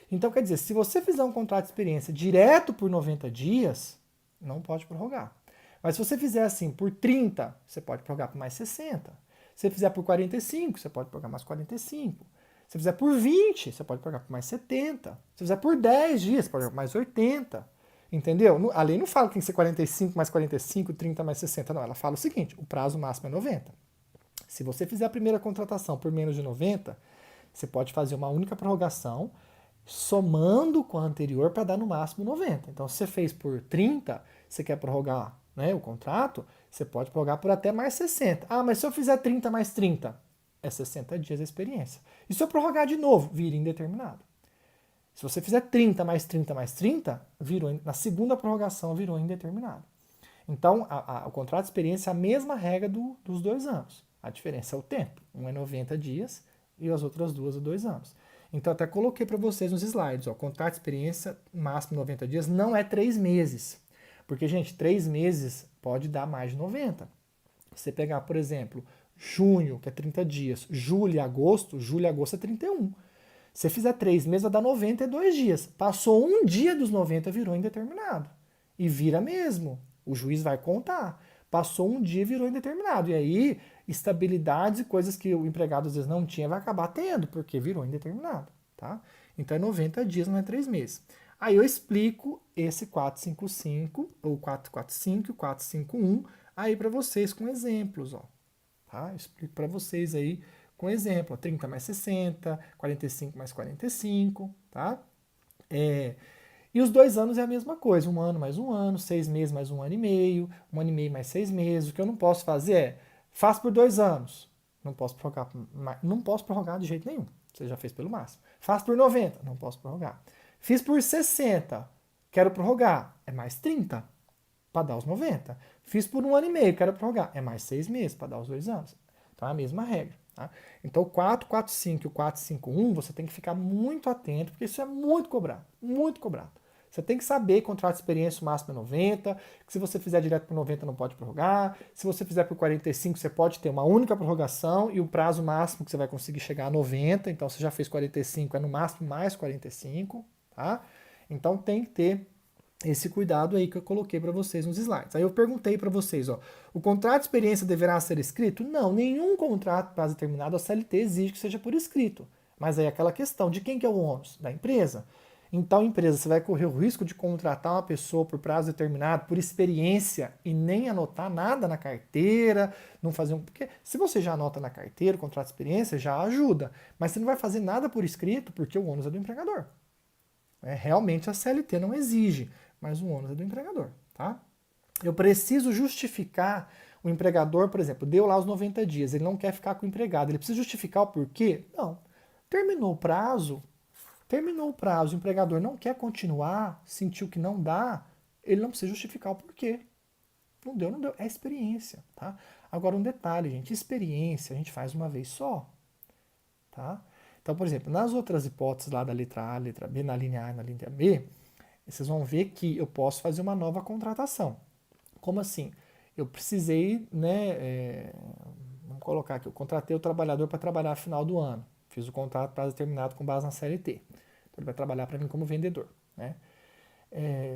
Então, quer dizer, se você fizer um contrato de experiência direto por 90 dias, não pode prorrogar. Mas se você fizer assim por 30, você pode prorrogar por mais 60. Se você fizer por 45, você pode prorrogar mais 45. Se você fizer por 20, você pode prorrogar por mais 70. Se você fizer por 10 dias, você pode prorrogar por mais 80. Entendeu? A lei não fala que tem que ser 45 mais 45, 30 mais 60, não. Ela fala o seguinte, o prazo máximo é 90. Se você fizer a primeira contratação por menos de 90, você pode fazer uma única prorrogação, somando com a anterior para dar no máximo 90. Então, se você fez por 30, você quer prorrogar, né, o contrato, você pode prorrogar por até mais 60. Ah, mas se eu fizer 30 mais 30, é 60 dias de experiência. E se eu prorrogar de novo, vira indeterminado. Se você fizer 30 mais 30 mais 30, na segunda prorrogação virou indeterminado. Então, o contrato de experiência é a mesma regra dos 2 anos. A diferença é o tempo. Um é 90 dias e as outras duas é 2 anos. Então, até coloquei para vocês nos slides. Ó, contrato de experiência máximo 90 dias não é 3 meses. Porque, gente, 3 meses pode dar mais de 90. Você pegar, por exemplo, junho, que é 30 dias, julho e agosto é 31. Se você fizer 3 meses, vai dar 92 dias. Passou um dia dos 90, virou indeterminado. E vira mesmo. O juiz vai contar. Passou um dia, virou indeterminado. E aí, estabilidades e coisas que o empregado às vezes não tinha, vai acabar tendo, porque virou indeterminado. Tá? Então é 90 dias, não é 3 meses. Aí eu explico esse 455, ou 445 e o 451 aí para vocês com exemplos. Ó. Tá? Eu explico para vocês aí com exemplo, 30 mais 60, 45 mais 45, tá? E os 2 anos é a mesma coisa, um ano mais um ano, 6 meses mais um ano e meio mais 6 meses. O que eu não posso fazer é, faz por 2 anos, não posso prorrogar de jeito nenhum, você já fez pelo máximo. Faz por 90, não posso prorrogar. Fiz por 60, quero prorrogar, é mais 30 para dar os 90. Fiz por um ano e meio, quero prorrogar, é mais 6 meses para dar os 2 anos. Então é a mesma regra. Tá? Então o 445 e o 451 você tem que ficar muito atento, porque isso é muito cobrado, muito cobrado. Você tem que saber que contrato de experiência o máximo é 90, que se você fizer direto por 90 não pode prorrogar, se você fizer por 45 você pode ter uma única prorrogação e o prazo máximo que você vai conseguir chegar a 90, então você já fez 45, é no máximo mais 45, tá? Então tem que ter esse cuidado aí que eu coloquei para vocês nos slides. Aí eu perguntei para vocês, ó, o contrato de experiência deverá ser escrito? Não, nenhum contrato de prazo determinado, a CLT exige que seja por escrito. Mas aí é aquela questão, de quem que é o ônus? Da empresa. Então, empresa, você vai correr o risco de contratar uma pessoa por prazo determinado, por experiência, e nem anotar nada na carteira, não fazer um... Porque se você já anota na carteira o contrato de experiência, já ajuda. Mas você não vai fazer nada por escrito, porque o ônus é do empregador. Realmente a CLT não exige, mas o ônus é do empregador, tá? Eu preciso justificar o empregador, por exemplo, deu lá os 90 dias, ele não quer ficar com o empregado, ele precisa justificar o porquê? Não. Terminou o prazo, o empregador não quer continuar, sentiu que não dá, ele não precisa justificar o porquê. Não deu, não deu, é experiência, tá? Agora um detalhe, gente, experiência a gente faz uma vez só, tá? Então, por exemplo, nas outras hipóteses lá da letra A, letra B, na linha A e na linha B, vocês vão ver que eu posso fazer uma nova contratação. Como assim? Eu precisei, né, vamos colocar aqui, eu contratei o trabalhador para trabalhar no final do ano. Fiz o contrato prazo determinado com base na CLT. Então ele vai trabalhar para mim como vendedor, né?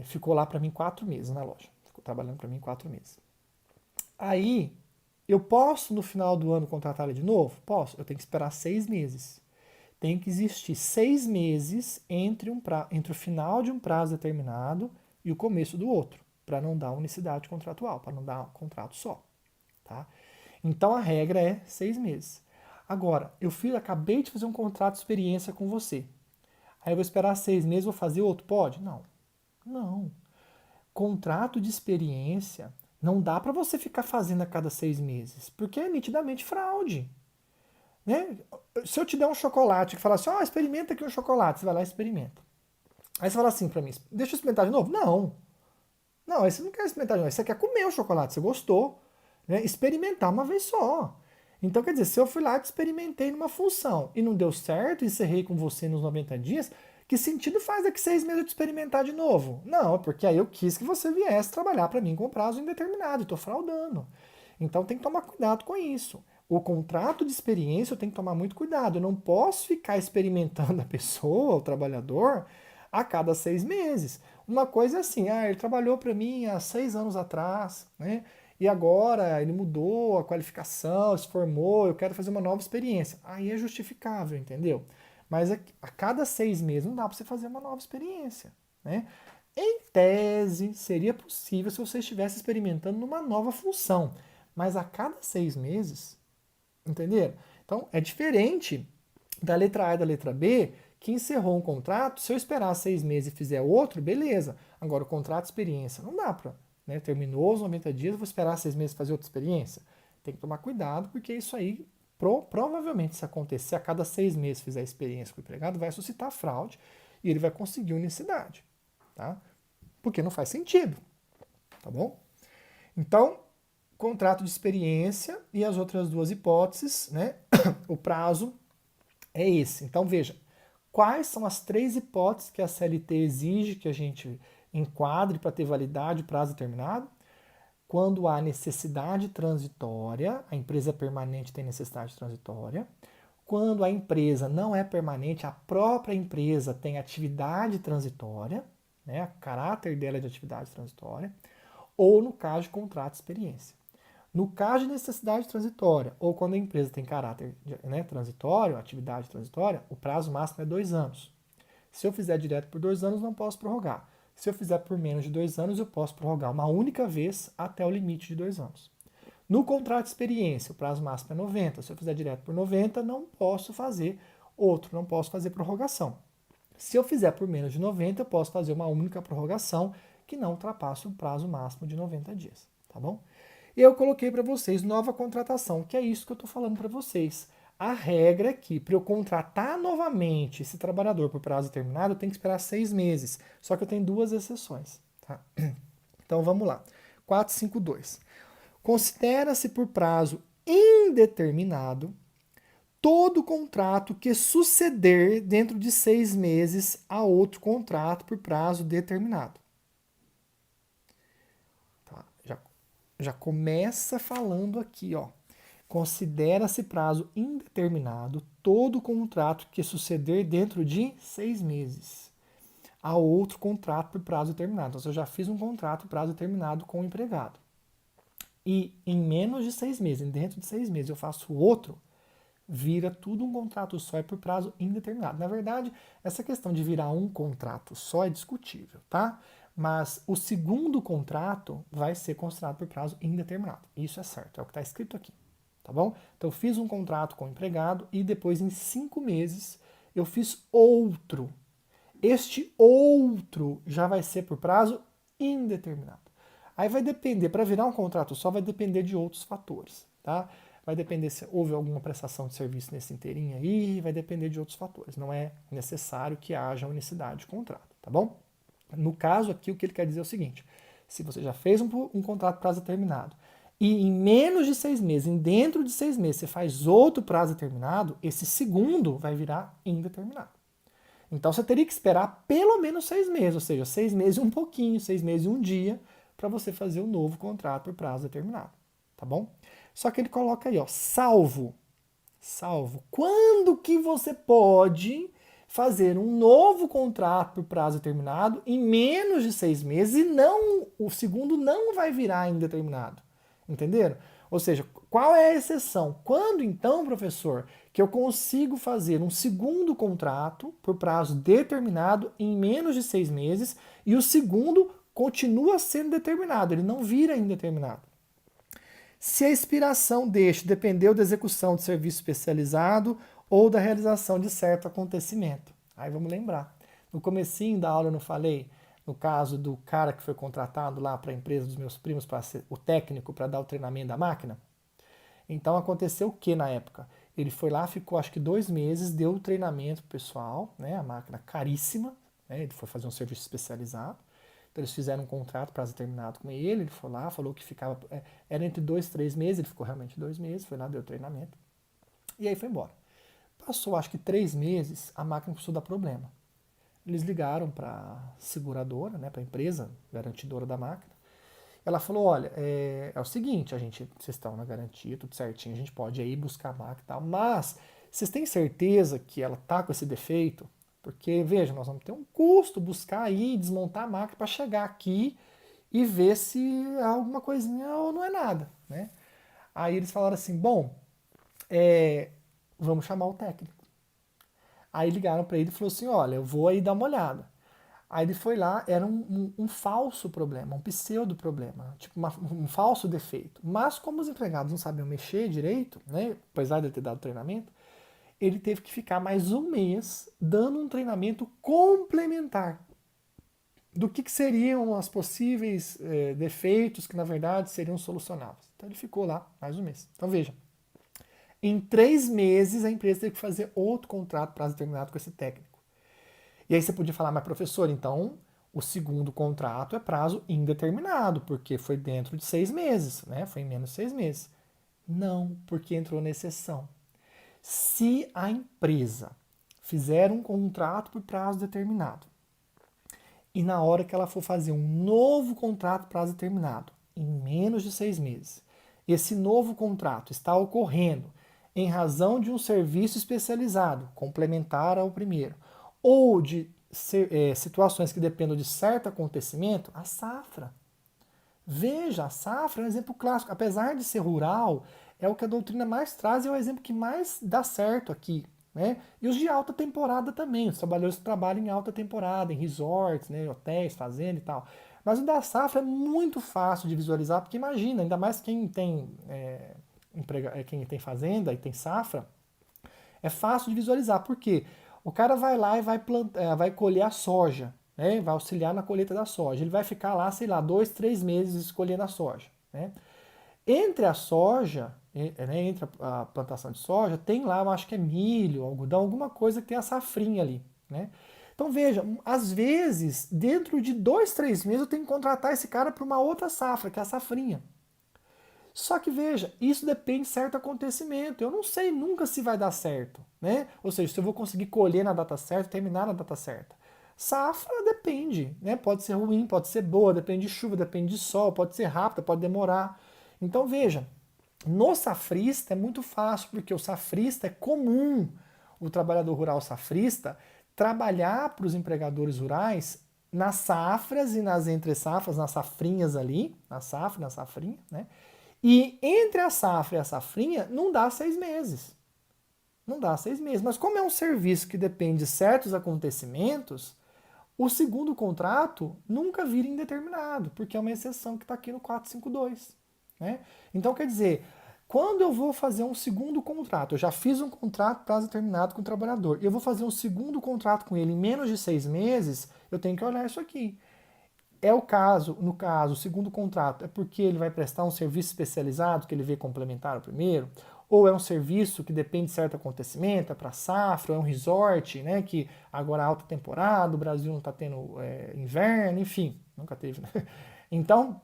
Ficou lá para mim 4 meses na loja. Ficou trabalhando para mim 4 meses. Aí, eu posso no final do ano contratar ele de novo? Posso. Eu tenho que esperar 6 meses. Tem que existir 6 meses entre o final de um prazo determinado e o começo do outro, para não dar unicidade contratual, para não dar um contrato só. Tá? Então a regra é 6 meses. Agora, acabei de fazer um contrato de experiência com você. Aí eu vou esperar 6 meses, vou fazer outro? Pode? Não. Não. Contrato de experiência não dá para você ficar fazendo a cada 6 meses, porque é nitidamente fraude. Né? Se eu te der um chocolate e falar assim, experimenta aqui um chocolate, você vai lá e experimenta. Aí você fala assim para mim, deixa eu experimentar de novo? Não. Não, aí você não quer experimentar de novo, você quer comer o chocolate, você gostou. Né? Experimentar uma vez só. Então, quer dizer, se eu fui lá e experimentei numa função e não deu certo, encerrei com você nos 90 dias, que sentido faz daqui 6 meses eu te experimentar de novo? Não, porque aí eu quis que você viesse trabalhar para mim com prazo indeterminado, estou fraudando. Então tem que tomar cuidado com isso. O contrato de experiência eu tenho que tomar muito cuidado. Eu não posso ficar experimentando a pessoa, o trabalhador, a cada 6 meses. Uma coisa é assim, ele trabalhou para mim há 6 anos atrás, né? E agora ele mudou a qualificação, se formou, eu quero fazer uma nova experiência. Aí é justificável, entendeu? Mas a cada 6 meses não dá para você fazer uma nova experiência, né? Em tese, seria possível se você estivesse experimentando numa nova função, mas a cada 6 meses, entenderam? Então é diferente da letra A e da letra B, que encerrou um contrato, se eu esperar 6 meses e fizer outro, beleza. Agora, o contrato de experiência não dá para. Né? Terminou os 90 dias, eu vou esperar 6 meses e fazer outra experiência. Tem que tomar cuidado, porque isso aí, provavelmente, se acontecer a cada 6 meses fizer experiência com o empregado, vai suscitar fraude e ele vai conseguir unicidade. Tá? Porque não faz sentido. Tá bom? Então, contrato de experiência e as outras duas hipóteses, né? O prazo é esse. Então, veja, quais são as 3 hipóteses que a CLT exige que a gente enquadre para ter validade, prazo determinado? Quando há necessidade transitória, a empresa permanente tem necessidade transitória. Quando a empresa não é permanente, a própria empresa tem atividade transitória, né? O caráter dela é de atividade transitória. Ou no caso de contrato de experiência. No caso de necessidade transitória, ou quando a empresa tem caráter transitório, atividade transitória, o prazo máximo é 2 anos. Se eu fizer direto por 2 anos, não posso prorrogar. Se eu fizer por menos de 2 anos, eu posso prorrogar uma única vez até o limite de 2 anos. No contrato de experiência, o prazo máximo é 90. Se eu fizer direto por 90, não posso fazer outro, não posso fazer prorrogação. Se eu fizer por menos de 90, eu posso fazer uma única prorrogação que não ultrapasse o prazo máximo de 90 dias, tá bom? E eu coloquei para vocês nova contratação, que é isso que eu estou falando para vocês. A regra é que para eu contratar novamente esse trabalhador por prazo determinado, eu tenho que esperar 6 meses. Só que eu tenho 2 exceções. Tá? Então vamos lá. 452. Considera-se por prazo indeterminado todo contrato que suceder dentro de 6 meses a outro contrato por prazo determinado. Tá? Já começa falando aqui, ó. Considera-se prazo indeterminado todo contrato que suceder dentro de 6 meses a outro contrato por prazo determinado. Então, se eu já fiz um contrato por prazo determinado com o empregado e em menos de 6 meses, dentro de 6 meses, eu faço outro, vira tudo um contrato só e por prazo indeterminado. Na verdade, essa questão de virar um contrato só é discutível, tá? Mas o segundo contrato vai ser considerado por prazo indeterminado. Isso é certo, é o que está escrito aqui, tá bom? Então, eu fiz um contrato com o empregado e depois, em 5 meses, eu fiz outro. Este outro já vai ser por prazo indeterminado. Aí vai depender, para virar um contrato só, vai depender de outros fatores, tá? Vai depender se houve alguma prestação de serviço nesse inteirinho aí, vai depender de outros fatores. Não é necessário que haja unicidade de contrato, tá bom? No caso aqui, o que ele quer dizer é o seguinte: se você já fez um contrato prazo determinado e em menos de 6 meses, dentro de 6 meses, você faz outro prazo determinado, esse segundo vai virar indeterminado. Então você teria que esperar pelo menos 6 meses, ou seja, 6 meses e um pouquinho, 6 meses e um dia, para você fazer um novo contrato por prazo determinado. Tá bom? Só que ele coloca aí, ó, salvo. Quando que você pode fazer um novo contrato por prazo determinado em menos de 6 meses e não, o segundo não vai virar indeterminado? Entenderam? Ou seja, qual é a exceção? Quando então, professor, que eu consigo fazer um segundo contrato por prazo determinado em menos de 6 meses e o segundo continua sendo determinado, ele não vira indeterminado? Se a expiração deste dependeu da execução de serviço especializado ou da realização de certo acontecimento. Aí vamos lembrar. No comecinho da aula eu não falei, no caso do cara que foi contratado lá para a empresa dos meus primos, para ser o técnico, para dar o treinamento da máquina? Então aconteceu o que na época? Ele foi lá, ficou acho que 2 meses, deu o treinamento pro pessoal, né? A máquina caríssima, né? Ele foi fazer um serviço especializado. Então eles fizeram um contrato prazo determinado com ele foi lá, falou que ficava. Era entre 2 e 3 meses, ele ficou realmente 2 meses, foi lá, deu o treinamento. E aí foi embora. Passou acho que 3 meses, a máquina começou a dar problema. Eles ligaram para a seguradora, né, para a empresa garantidora da máquina. Ela falou, olha, é o seguinte, vocês estão na garantia, tudo certinho, a gente pode ir buscar a máquina e tal, mas vocês têm certeza que ela tá com esse defeito? Porque, veja, nós vamos ter um custo buscar aí, desmontar a máquina para chegar aqui e ver se é alguma coisinha ou não é nada, né? Aí eles falaram assim, bom, vamos chamar o técnico. Aí ligaram para ele e falou assim, olha, eu vou aí dar uma olhada. Aí ele foi lá, era um falso problema, um pseudo problema, tipo um falso defeito. Mas como os empregados não sabiam mexer direito, né, apesar de ele ter dado treinamento, ele teve que ficar mais um mês dando um treinamento complementar do que seriam os possíveis defeitos que na verdade seriam solucionáveis. Então ele ficou lá mais um mês. Então veja, em 3 meses a empresa teve que fazer outro contrato prazo determinado com esse técnico. E aí você podia falar, mas professor, então o segundo contrato é prazo indeterminado, porque foi dentro de 6 meses, né? Foi em menos de 6 meses. Não, porque entrou na exceção. Se a empresa fizer um contrato por prazo determinado e na hora que ela for fazer um novo contrato por prazo determinado, em menos de 6 meses, esse novo contrato está ocorrendo em razão de um serviço especializado, complementar ao primeiro, ou de situações que dependam de certo acontecimento, a safra. Veja, a safra é um exemplo clássico. Apesar de ser rural, é o que a doutrina mais traz e é o exemplo que mais dá certo aqui. Né? E os de alta temporada também, os trabalhadores que trabalham em alta temporada, em resorts, né, hotéis, fazenda e tal. Mas o da safra é muito fácil de visualizar, porque imagina, ainda mais quem tem, quem tem fazenda e tem safra, é fácil de visualizar. Por quê? O cara vai lá e vai colher a soja, né? Vai auxiliar na colheita da soja. Ele vai ficar lá, sei lá, 2, 3 meses escolhendo a soja. Né? Entre a soja, né, entre a plantação de soja, tem lá, eu acho que é milho, algodão, alguma coisa que tem a safrinha ali. Né? Então veja, às vezes, dentro de 2, 3 meses, eu tenho que contratar esse cara para uma outra safra, que é a safrinha. Só que veja, isso depende de certo acontecimento. Eu não sei nunca se vai dar certo, né? Ou seja, se eu vou conseguir colher na data certa, terminar na data certa. Safra depende, né? Pode ser ruim, pode ser boa, depende de chuva, depende de sol, pode ser rápida, pode demorar. Então veja, no safrista é muito fácil, porque o safrista é comum, o trabalhador rural safrista, trabalhar para os empregadores rurais nas safras e nas entre-safras, nas safrinhas ali, na safra, na safrinha, né? E entre a safra e a safrinha não dá 6 meses. Não dá 6 meses. Mas como é um serviço que depende de certos acontecimentos, o segundo contrato nunca vira indeterminado, porque é uma exceção que está aqui no 452. Né? Então, quer dizer, quando eu vou fazer um segundo contrato, eu já fiz um contrato prazo determinado com o trabalhador, e eu vou fazer um segundo contrato com ele em menos de 6 meses, eu tenho que olhar isso aqui. É o caso, no caso, o segundo contrato é porque ele vai prestar um serviço especializado que ele vê complementar ao primeiro, ou é um serviço que depende de certo acontecimento, é para safra, é um resort, né, que agora é alta temporada, o Brasil não está tendo inverno, enfim, nunca teve, né? Então,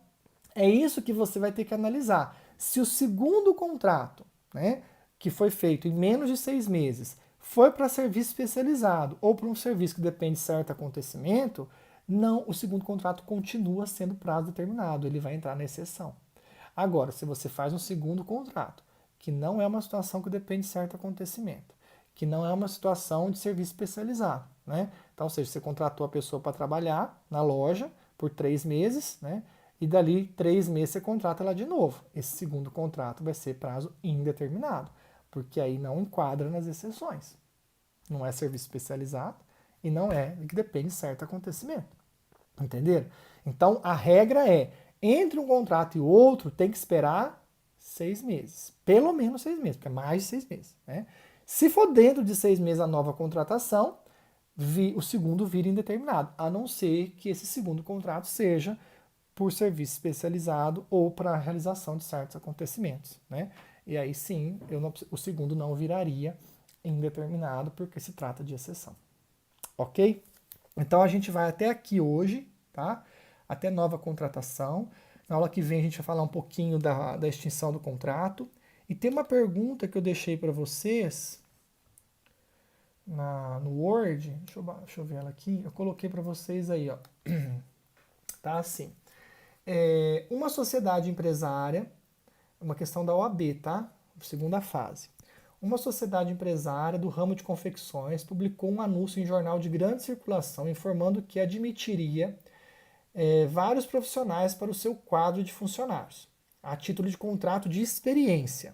é isso que você vai ter que analisar. Se o segundo contrato, né, que foi feito em menos de 6 meses, foi para serviço especializado ou para um serviço que depende de certo acontecimento, não, o segundo contrato continua sendo prazo determinado, ele vai entrar na exceção. Agora, se você faz um segundo contrato, que não é uma situação que depende de certo acontecimento, que não é uma situação de serviço especializado, né? Então, ou seja, você contratou a pessoa para trabalhar na loja por 3 meses, né? E dali 3 meses você contrata ela de novo. Esse segundo contrato vai ser prazo indeterminado, porque aí não enquadra nas exceções. Não é serviço especializado e não é que depende de certo acontecimento. Entenderam? Então, a regra é, entre um contrato e outro, tem que esperar 6 meses. Pelo menos 6 meses, porque é mais de 6 meses. Né? Se for dentro de 6 meses a nova contratação, o segundo vira indeterminado, a não ser que esse segundo contrato seja por serviço especializado ou para a realização de certos acontecimentos. Né? E aí sim, o segundo não viraria indeterminado, porque se trata de exceção. Ok? Então a gente vai até aqui hoje, tá? Até nova contratação. Na aula que vem a gente vai falar um pouquinho da extinção do contrato. E tem uma pergunta que eu deixei para vocês no Word. Deixa eu ver ela aqui. Eu coloquei para vocês aí, ó. Tá assim. Uma sociedade empresária, uma questão da OAB, tá? Segunda fase. Uma sociedade empresária do ramo de confecções publicou um anúncio em jornal de grande circulação informando que admitiria vários profissionais para o seu quadro de funcionários, a título de contrato de experiência,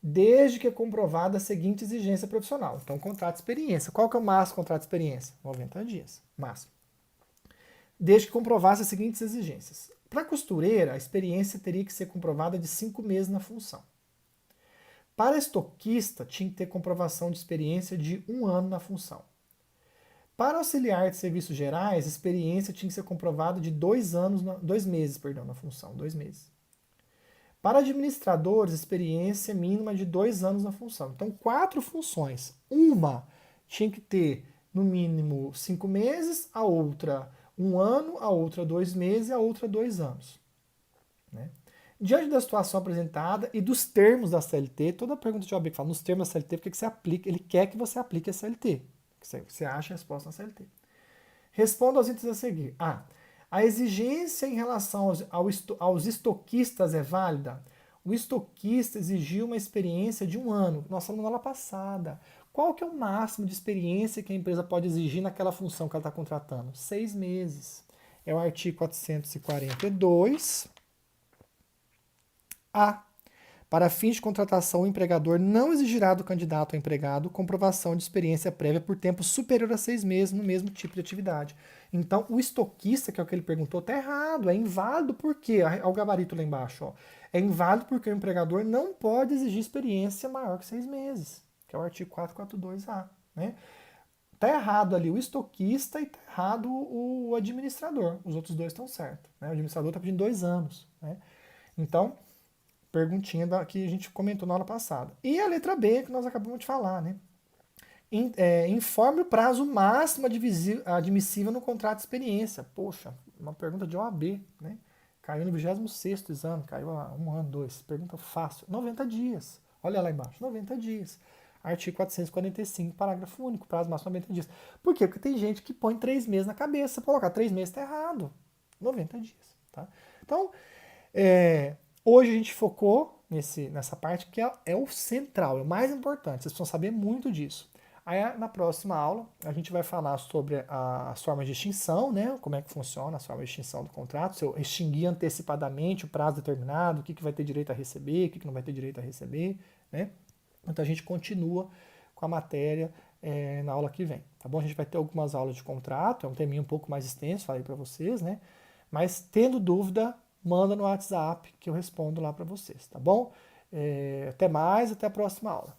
desde que é comprovada a seguinte exigência profissional. Então, contrato de experiência. Qual que é o máximo contrato de experiência? 90 dias, máximo. Desde que comprovasse as seguintes exigências. Para a costureira, a experiência teria que ser comprovada de 5 meses na função. Para estoquista, tinha que ter comprovação de experiência de 1 ano na função. Para auxiliar de serviços gerais, a experiência tinha que ser comprovada de 2 meses na função, 2 meses. Para administradores, experiência mínima de 2 anos na função. Então, 4 funções. Uma tinha que ter, no mínimo, 5 meses, a outra 1 ano, a outra 2 meses e a outra 2 anos. Né? Diante da situação apresentada e dos termos da CLT, toda pergunta de OAB que fala nos termos da CLT, porque você aplica, ele quer que você aplique a CLT. Você acha a resposta na CLT. Responda aos itens a seguir. A exigência em relação aos estoquistas é válida? O estoquista exigiu uma experiência de 1 ano. Nós falamos na aula passada. Qual que é o máximo de experiência que a empresa pode exigir naquela função que ela está contratando? 6 meses. É o artigo 442. Para fins de contratação, o empregador não exigirá do candidato ao empregado comprovação de experiência prévia por tempo superior a 6 meses no mesmo tipo de atividade. Então, o estoquista, que é o que ele perguntou, está errado. É inválido por quê? Olha o gabarito lá embaixo. Ó. É inválido porque o empregador não pode exigir experiência maior que 6 meses, que é o artigo 442A. Né? Está errado ali o estoquista e está errado o administrador. Os outros dois estão certos. Né? O administrador está pedindo 2 anos. Né? Então, perguntinha que a gente comentou na aula passada. E a letra B, que nós acabamos de falar, né? Informe o prazo máximo admissível no contrato de experiência. Poxa, uma pergunta de OAB, né? Caiu no 26º exame, caiu há 1 ano, 2. Pergunta fácil. 90 dias. Olha lá embaixo, 90 dias. Artigo 445, parágrafo único, prazo máximo 90 dias. Por quê? Porque tem gente que põe 3 meses na cabeça. Se colocar 3 meses, está errado. 90 dias, tá? Então, hoje a gente focou nessa parte que é o central, é o mais importante. Vocês precisam saber muito disso. Aí na próxima aula a gente vai falar sobre as formas de extinção, né? Como é que funciona as formas de extinção do contrato, se eu extinguir antecipadamente o prazo determinado, o que vai ter direito a receber, o que não vai ter direito a receber, né? Então a gente continua com a matéria na aula que vem, tá bom? A gente vai ter algumas aulas de contrato, é um teminho um pouco mais extenso, falei para vocês, né? Mas tendo dúvida, manda no WhatsApp que eu respondo lá para vocês, tá bom? Até mais, até a próxima aula.